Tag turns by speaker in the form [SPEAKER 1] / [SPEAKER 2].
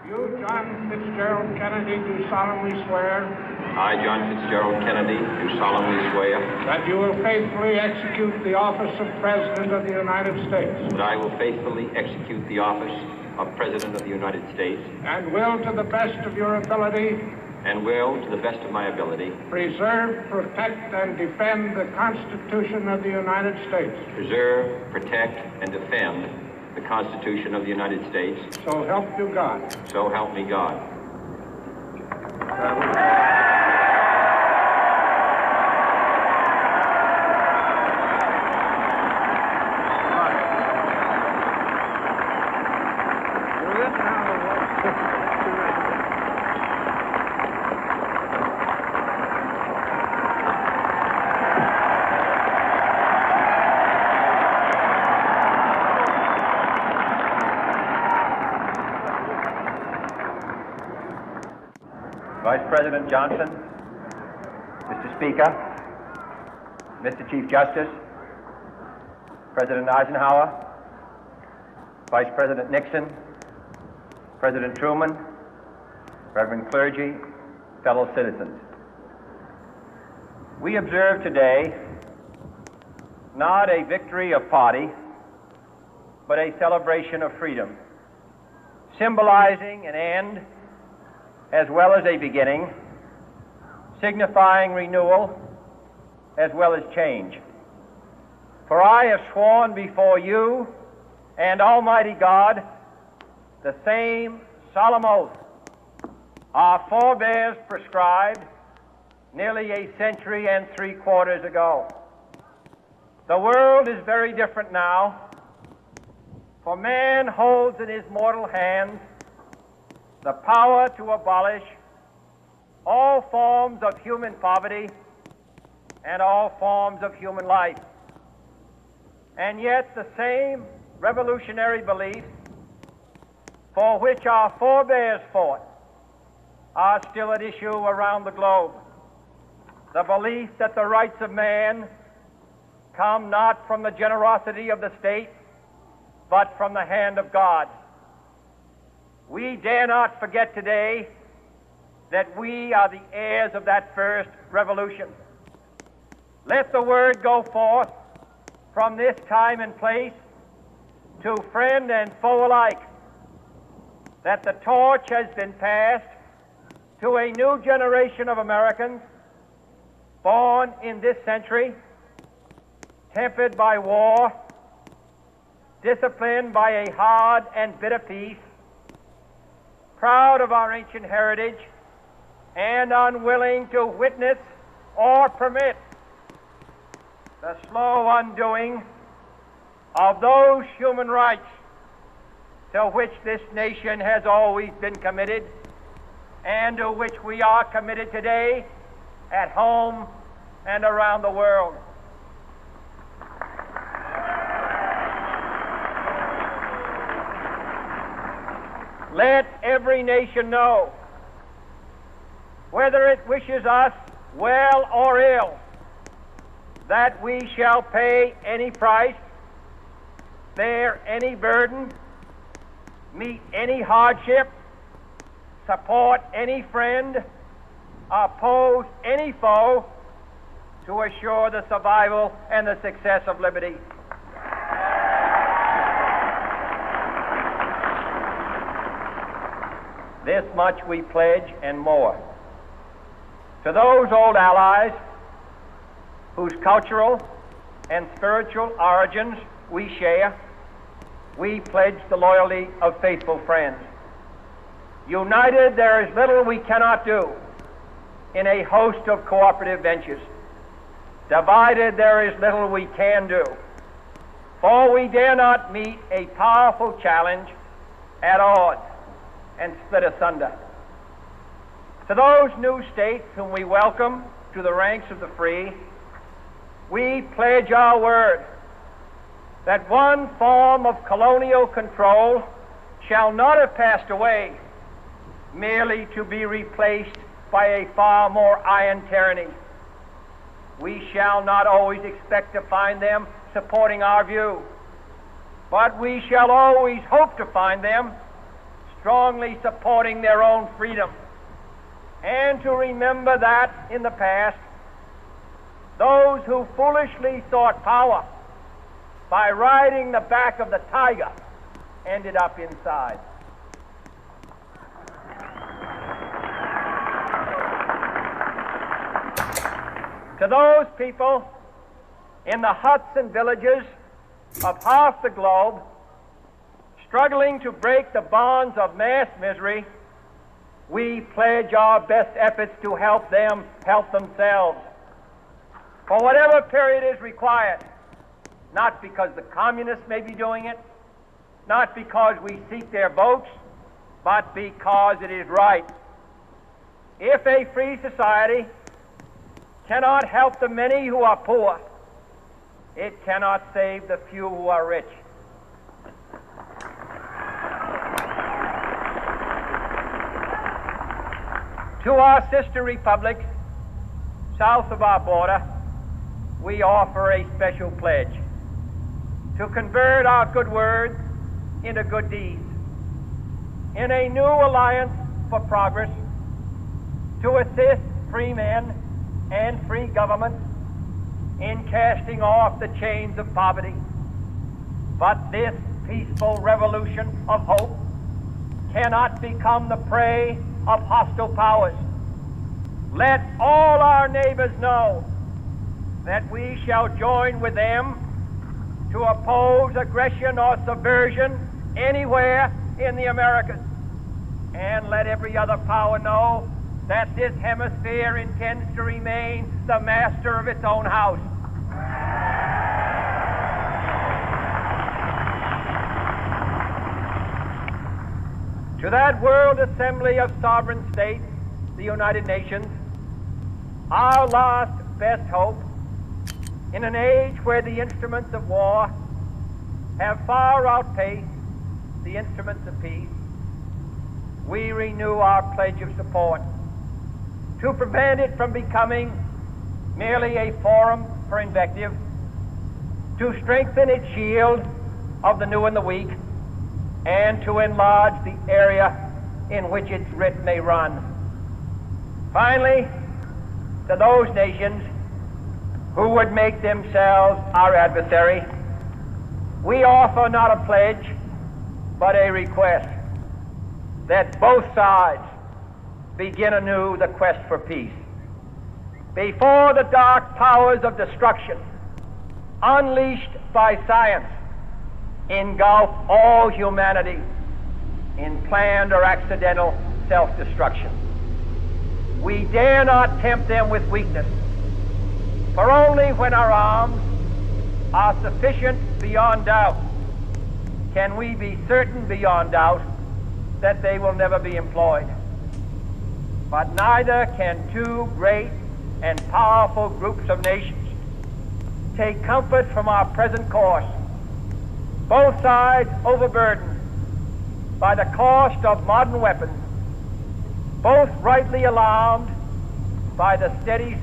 [SPEAKER 1] You, John Fitzgerald Kennedy, do solemnly swear
[SPEAKER 2] I, John Fitzgerald Kennedy, do solemnly swear
[SPEAKER 1] that you will faithfully execute the office of President of the United States
[SPEAKER 2] that I will faithfully execute the office of President of the United States
[SPEAKER 1] and will, to the best of your ability,
[SPEAKER 2] and will, to the best of my ability,
[SPEAKER 1] preserve, protect, and defend the Constitution of the United States.
[SPEAKER 2] preserve, protect, and defend the Constitution of the United States.
[SPEAKER 1] So help you God.
[SPEAKER 2] So help me God.
[SPEAKER 3] Vice President Johnson, Mr. Speaker, Mr. Chief Justice, President Eisenhower, Vice President Nixon, President Truman, Reverend clergy, fellow citizens. We observe today not a victory of party, but a celebration of freedom, symbolizing an end as well as a beginning, signifying renewal as well as change. For I have sworn before you and Almighty God the same solemn oath our forebears prescribed nearly a century and 3/4 ago. The world is very different now, for man holds in his mortal hands the power to abolish all forms of human poverty and all forms of human life. And yet the same revolutionary beliefs for which our forebears fought are still at issue around the globe. The belief that the rights of man come not from the generosity of the state, but from the hand of God. We dare not forget today that we are the heirs of that first revolution. Let the word go forth from this time and place to friend and foe alike that the torch has been passed to a new generation of Americans born in this century, tempered by war, disciplined by a hard and bitter peace, proud of our ancient heritage, and unwilling to witness or permit the slow undoing of those human rights to which this nation has always been committed and to which we are committed today at home and around the world. Let every nation know, whether it wishes us well or ill, that we shall pay any price, bear any burden, meet any hardship, support any friend, oppose any foe to assure the survival and the success of liberty. This much we pledge and more. To those old allies whose cultural and spiritual origins we share, we pledge the loyalty of faithful friends. United, there is little we cannot do in a host of cooperative ventures. Divided, there is little we can do, for we dare not meet a powerful challenge at odds and split asunder. To those new states whom we welcome to the ranks of the free, we pledge our word that one form of colonial control shall not have passed away merely to be replaced by a far more iron tyranny. We shall not always expect to find them supporting our view, but we shall always hope to find them strongly supporting their own freedom, and to remember that in the past, those who foolishly sought power by riding the back of the tiger ended up inside. To those people in the huts and villages of half the globe struggling to break the bonds of mass misery, we pledge our best efforts to help them help themselves for whatever period is required, not because the communists may be doing it, not because we seek their votes, but because it is right. If a free society cannot help the many who are poor, it cannot save the few who are rich. To our sister republics south of our border, we offer a special pledge to convert our good words into good deeds, in a new alliance for progress, to assist free men and free governments in casting off the chains of poverty. But this peaceful revolution of hope cannot become the prey of hostile powers. Let all our neighbors know that we shall join with them to oppose aggression or subversion anywhere in the Americas. And let every other power know that this hemisphere intends to remain the master of its own house. To that World Assembly of Sovereign States, the United Nations, our last best hope, in an age where the instruments of war have far outpaced the instruments of peace, we renew our pledge of support to prevent it from becoming merely a forum for invective, to strengthen its shield of the new and the weak, and to enlarge the area in which its writ may run. Finally, to those nations who would make themselves our adversary, we offer not a pledge, but a request that both sides begin anew the quest for peace. Before the dark powers of destruction, unleashed by science, engulf all humanity in planned or accidental self-destruction, we dare not tempt them with weakness, for only when our arms are sufficient beyond doubt can we be certain beyond doubt that they will never be employed. But neither can two great and powerful groups of nations take comfort from our present course, both sides overburdened by the cost of modern weapons, both rightly alarmed by the steady